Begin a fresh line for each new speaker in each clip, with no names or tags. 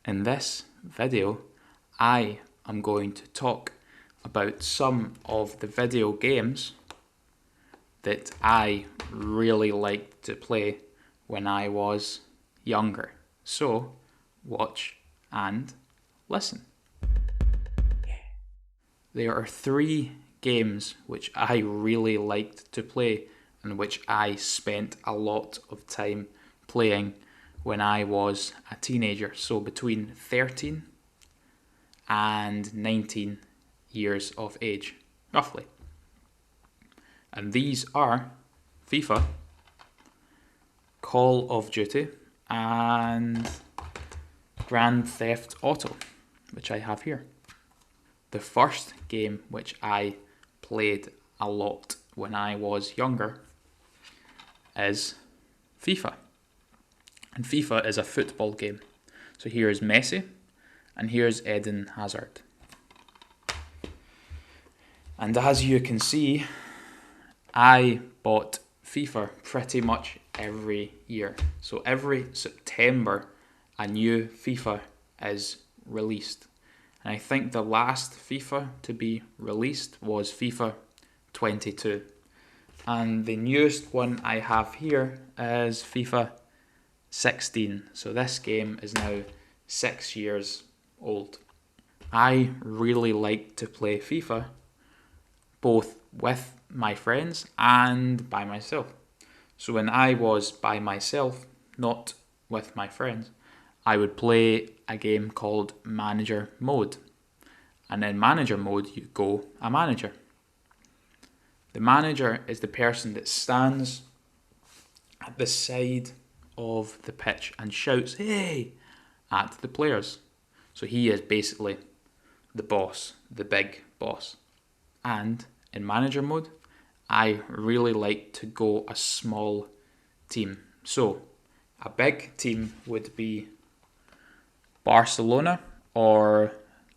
In this video, I am going to talk about some of the video games that I really liked to play when I was younger. So, watch and listen. There are 3 games which I really liked to play and which I spent a lot of time playing when I was a teenager, so between 13 and 19 years of age, roughly. And these are FIFA, Call of Duty, and Grand Theft Auto, which I have here. The first game which I played a lot when I was younger is FIFA. And FIFA is a football game. So here's Messi and here's Eden Hazard. And as you can see, I bought FIFA pretty much every year. So every September, a new FIFA is released. And I think the last FIFA to be released was FIFA 22. And the newest one I have here is FIFA 16. So this game is now 6 years old. I really like to play FIFA both with my friends and by myself. So when I was by myself, not with my friends, I would play a game called Manager Mode. And in Manager Mode, you go a manager. The manager is the person that stands at the side of the pitch and shouts, "Hey!" at the players. So he is basically the boss, the big boss. And in Manager Mode, I really like to go a small team. So a big team would be Barcelona or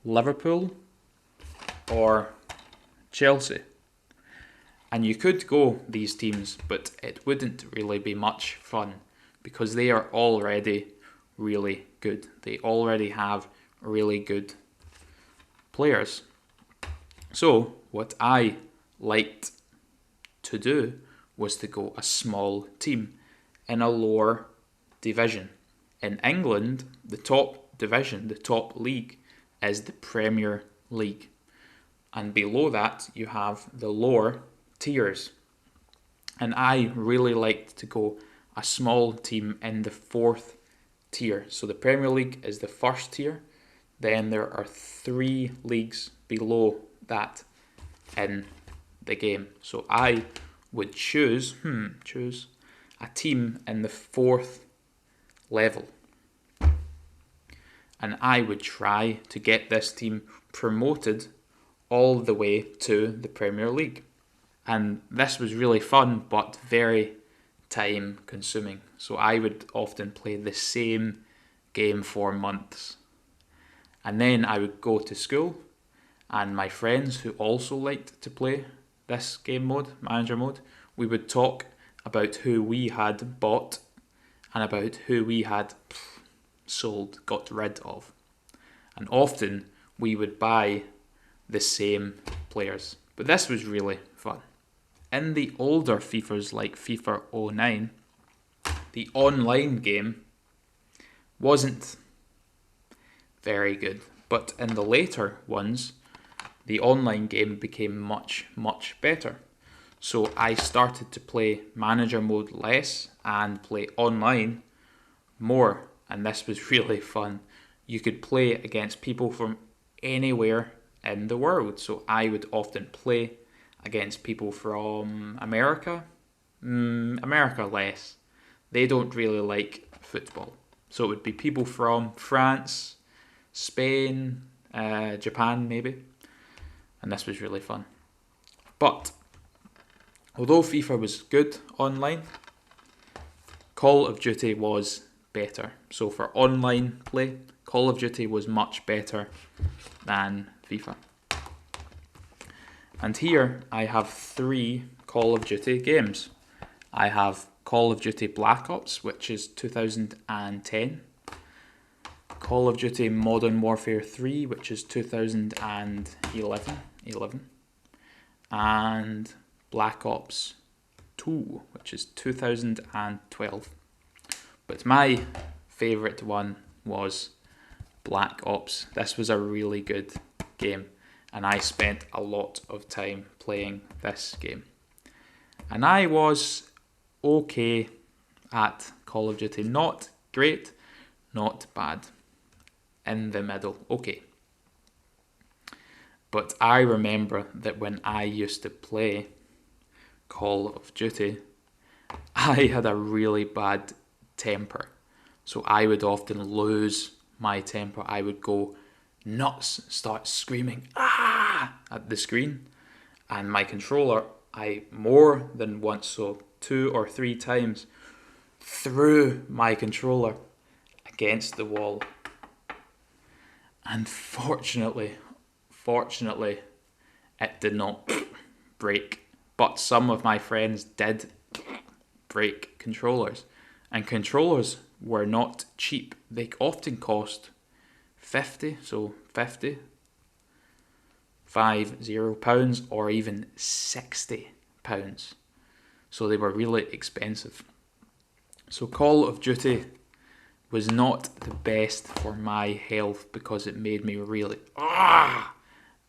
Liverpool or Chelsea. And you could go these teams, but it wouldn't really be much fun because they are already really good. They already have really good players. So what I liked to do was to go a small team in a lower division. In England, the top division, the top league, is the Premier League. And below that, you have the lower tiers. And I really liked to go a small team in the 4th tier. So the Premier League is the 1st tier. Then there are 3 leagues below that in the game. So I would choose a team in the 4th level. And I would try to get this team promoted all the way to the Premier League. And this was really fun, but very time consuming. So I would often play the same game for months. And then I would go to school, and my friends who also liked to play this game mode, Manager Mode, we would talk about who we had bought and about who we had sold, got rid of. And often we would buy the same players. But this was really fun. In the older FIFAs like FIFA 09, the online game wasn't very good. But in the later ones, the online game became much, much better. So I started to play Manager Mode less and play online more. And this was really fun. You could play against people from anywhere in the world. So I would often play against people from America. America less. They don't really like football. So it would be people from France, Spain, Japan maybe. And this was really fun. But although FIFA was good online, Call of Duty was better. So for online play, Call of Duty was much better than FIFA. And here I have 3 Call of Duty games. I have Call of Duty Black Ops, which is 2010. Call of Duty Modern Warfare 3, which is 2011, and Black Ops 2, which is 2012. But my favourite one was Black Ops. This was a really good game, and I spent a lot of time playing this game. And I was okay at Call of Duty. Not great, not bad. In the middle, okay. But I remember that when I used to play Call of Duty, I had a really bad temper. So I would often lose my temper. I would go nuts, start screaming at the screen. And my controller, I more than once, so 2 or 3 times, threw my controller against the wall. And fortunately, it did not break. But some of my friends did break controllers. And controllers were not cheap. They often cost 50, so 50, £50 or even £60. So they were really expensive. So Call of Duty was not the best for my health because it made me really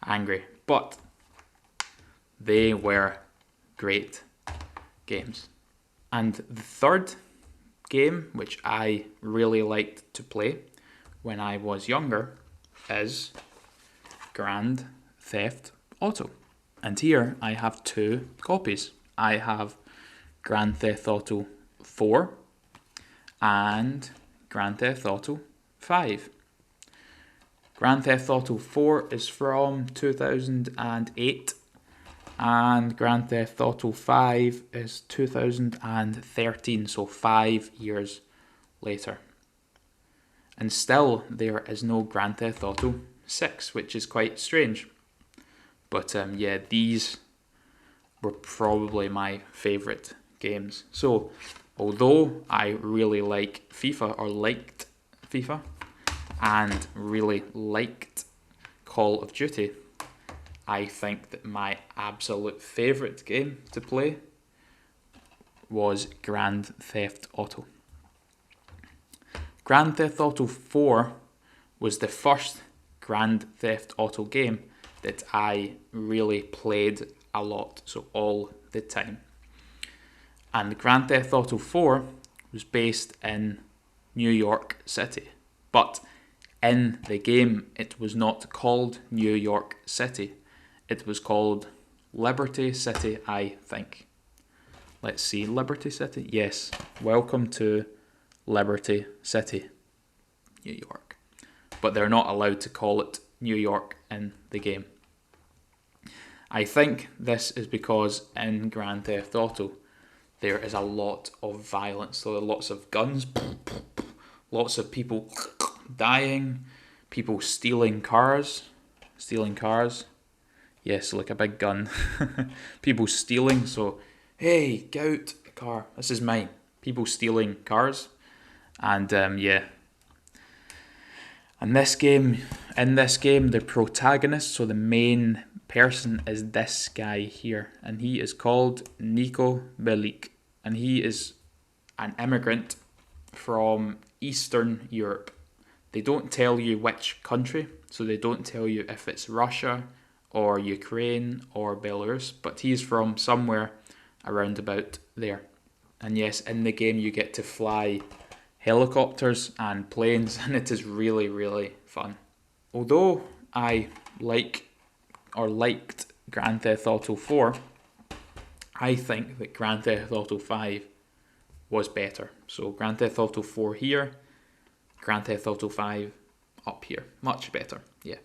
angry. But they were great games. And the third game, which I really liked to play when I was younger, is Grand Theft Auto. And here I have 2 copies. I have Grand Theft Auto 4 and Grand Theft Auto 5. Grand Theft Auto 4 is from 2008 and Grand Theft Auto 5 is 2013, so 5 years later. And still there is no Grand Theft Auto 6, which is quite strange. But yeah, these were probably my favourite games. So although I really like FIFA, or liked FIFA, and really liked Call of Duty, I think that my absolute favourite game to play was Grand Theft Auto. Grand Theft Auto 4 was the first Grand Theft Auto game that I really played a lot, so all the time. And Grand Theft Auto 4 was based in New York City. But in the game, it was not called New York City. It was called Liberty City, I think. Let's see, Liberty City? Yes. Welcome to Liberty City, New York. But they're not allowed to call it New York in the game. I think this is because in Grand Theft Auto, there is a lot of violence. So there are lots of guns, lots of people dying, people stealing cars. Yes, like a big gun. People stealing, so, hey, get out the car, this is mine. People stealing cars. And yeah. And in this game, the protagonist, so the main person, is this guy here. And he is called Nico Bellic. And he is an immigrant from Eastern Europe. They don't tell you which country, so they don't tell you if it's Russia or Ukraine or Belarus, but he's from somewhere around about there. And yes, in the game you get to fly helicopters and planes, and it is really, really fun. Although I liked Grand Theft Auto 4, I think that Grand Theft Auto 5 was better. So Grand Theft Auto 4 here, Grand Theft Auto 5 up here. Much better, yeah.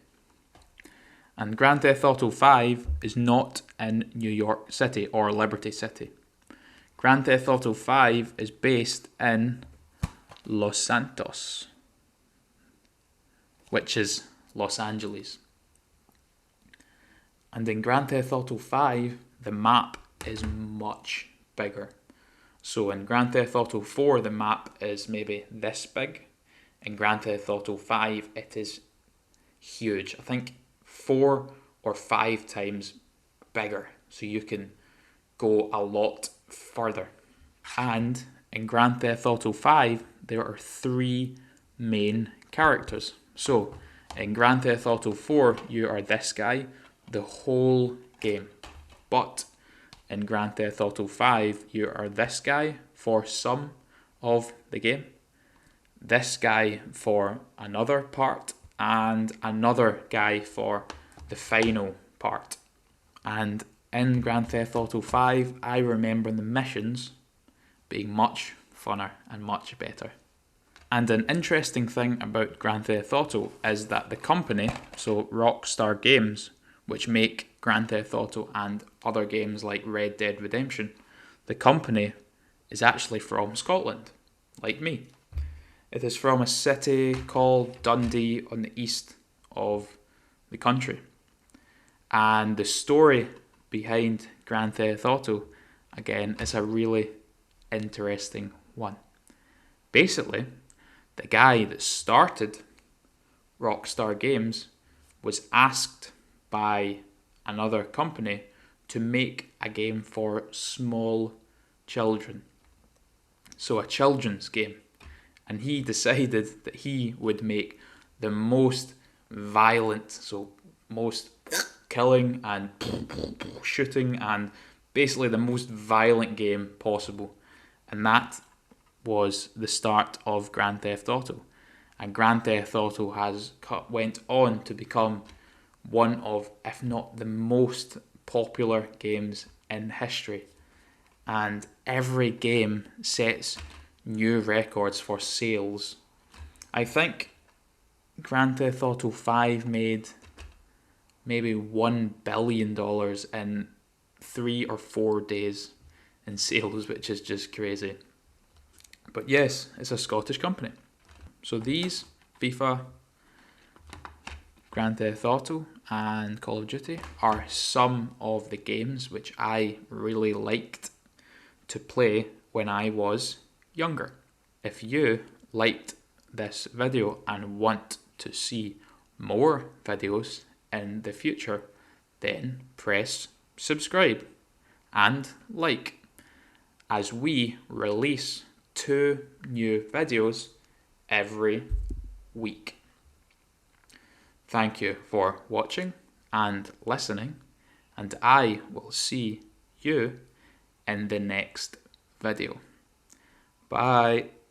And Grand Theft Auto 5 is not in New York City or Liberty City. Grand Theft Auto 5 is based in Los Santos, which is Los Angeles. And in Grand Theft Auto 5, the map is much bigger. So in Grand Theft Auto 4, the map is maybe this big. In Grand Theft Auto 5, it is huge. I think 4 or 5 times bigger, so you can go a lot further. And in Grand Theft Auto 5, there are 3 main characters. So in Grand Theft Auto 4, you are this guy the whole game. But in Grand Theft Auto 5, you are this guy for some of the game, this guy for another part, and another guy for the final part. And in Grand Theft Auto 5, I remember the missions being much funner and much better. And an interesting thing about Grand Theft Auto is that the company, so Rockstar Games, which make Grand Theft Auto and other games like Red Dead Redemption, the company is actually from Scotland, like me. It is from a city called Dundee on the east of the country. And the story behind Grand Theft Auto, again, is a really interesting one. Basically, the guy that started Rockstar Games was asked by another company to make a game for small children. So a children's game. And he decided that he would make the most violent, so most killing and shooting and basically the most violent game possible. And that was the start of Grand Theft Auto. And Grand Theft Auto went on to become one of, if not the most popular games in history. And every game sets new records for sales. I think Grand Theft Auto 5 made maybe $1 billion in 3 or 4 days in sales, which is just crazy. But yes, it's a Scottish company. So these, FIFA, Grand Theft Auto and Call of Duty, are some of the games which I really liked to play when I was younger. If you liked this video and want to see more videos in the future, then press subscribe and like, as we release 2 new videos every week. Thank you for watching and listening, and I will see you in the next video. Bye.